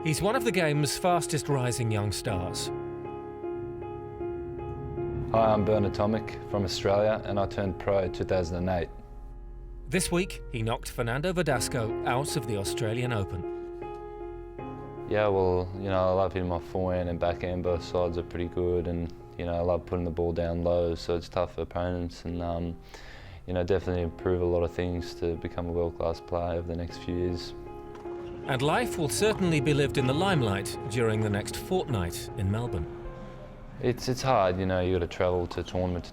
He's one of the game's fastest rising young stars. Hi, I'm Bernard Tomic from Australia and I turned pro in 2008. This week, he knocked Fernando Verdasco out of the Australian Open. Yeah, well, I love hitting my forehand and backhand. Both sides are pretty good, and I love putting the ball down low, so it's tough for opponents, and definitely improve a lot of things to become a world-class player over the next few years. And life will certainly be lived in the limelight during the next fortnight in Melbourne. It's hard, you got to travel to tournament,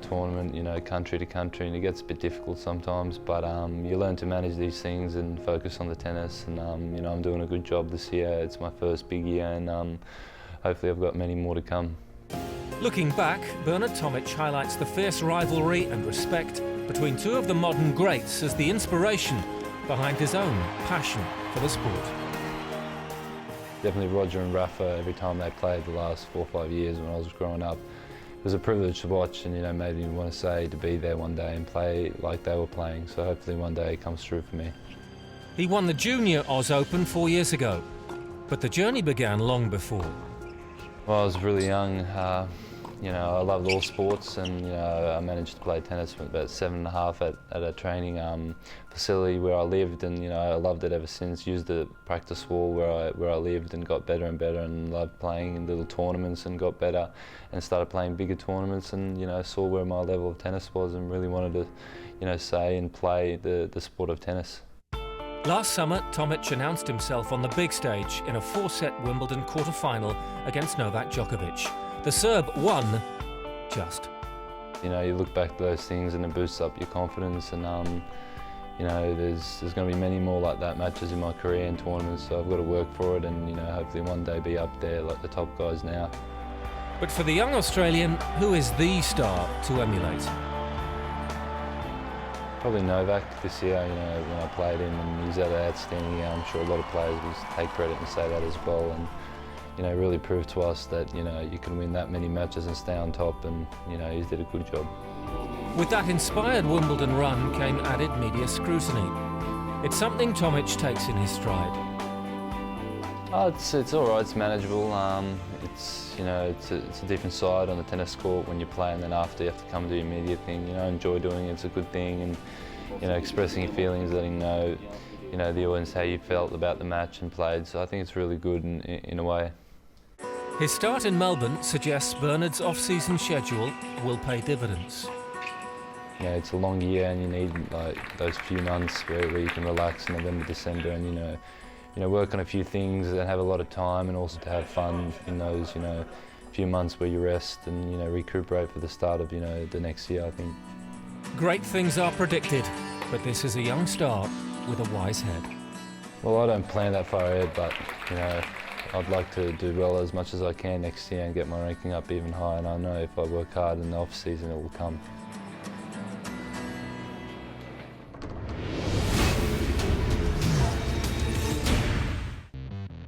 country to country, and it gets a bit difficult sometimes, but you learn to manage these things and focus on the tennis, and I'm doing a good job this year. It's my first big year, and hopefully I've got many more to come. Looking back, Bernard Tomic highlights the fierce rivalry and respect between two of the modern greats as the inspiration behind his own passion for the sport. Definitely Roger and Rafa, every time they played the last 4 or 5 years when I was growing up, it was a privilege to watch, and made me want to say to be there one day and play like they were playing, so hopefully one day it comes true for me. He won the Junior Oz Open 4 years ago, but the journey began long before. Well, I was really young. I loved all sports, and I managed to play tennis from about 7.5 at a training facility where I lived, and I loved it ever since. Used the practice wall where I lived and got better and better, and loved playing in little tournaments and got better, and started playing bigger tournaments, and saw where my level of tennis was and really wanted to say and play the sport of tennis. Last summer, Tomic announced himself on the big stage in a 4-set Wimbledon quarter-final against Novak Djokovic. The Serb won, just. You look back to those things and it boosts up your confidence, and there's going to be many more like that matches in my career and tournaments, so I've got to work for it, and hopefully one day be up there like the top guys now. But for the young Australian, who is the star to emulate? Probably Novak this year, when I played him, and he's had an outstanding year. I'm sure a lot of players will take credit and say that as well, and really proved to us that you can win that many matches and stay on top, and he did a good job. With that inspired Wimbledon run came added media scrutiny. It's something Tomic takes in his stride. Oh, it's all right. It's manageable. It's a different side on the tennis court when you play, and then after you have to come do your media thing. Enjoy doing it. It's a good thing, and expressing your feelings, letting know the audience how you felt about the match and played. So I think it's really good in a way. His start in Melbourne suggests Bernard's off-season schedule will pay dividends. It's a long year, and you need those few months where you can relax in November, December, and work on a few things and have a lot of time, and also to have fun in those few months where you rest and recuperate for the start of the next year, I think. Great things are predicted, but this is a young star with a wise head. Well, I don't plan that far ahead, but I'd like to do well as much as I can next year and get my ranking up even higher, and I know if I work hard in the off-season it will come.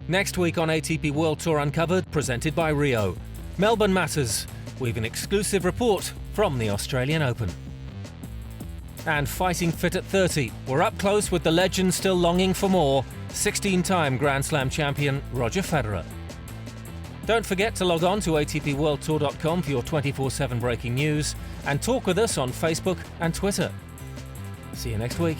Next week on ATP World Tour Uncovered, presented by Rio. Melbourne Matters. We've an exclusive report from the Australian Open. And fighting fit at 30, we're up close with the legend still longing for more, 16-time Grand Slam champion Roger Federer. Don't forget to log on to atpworldtour.com for your 24/7 breaking news, and talk with us on Facebook and Twitter. See you next week.